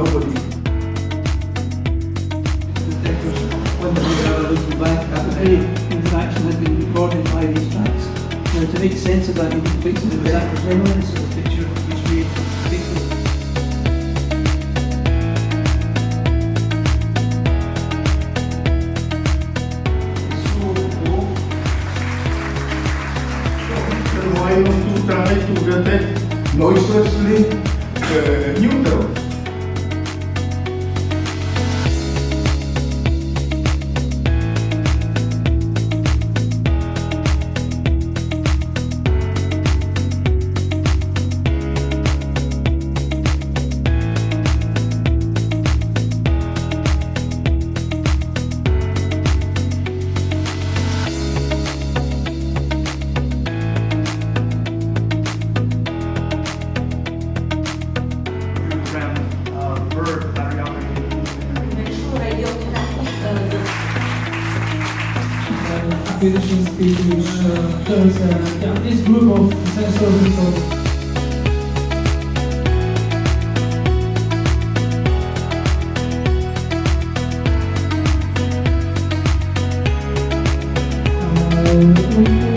nobody. Detectors, when we are looking back at the very interaction has been recorded by these tracks. Now to make sense of that, you need to fix the exact measurements of the picture which we fixes. Why not to try to detect noiselessly neutral? Acquisition speed which turns this group of sensors into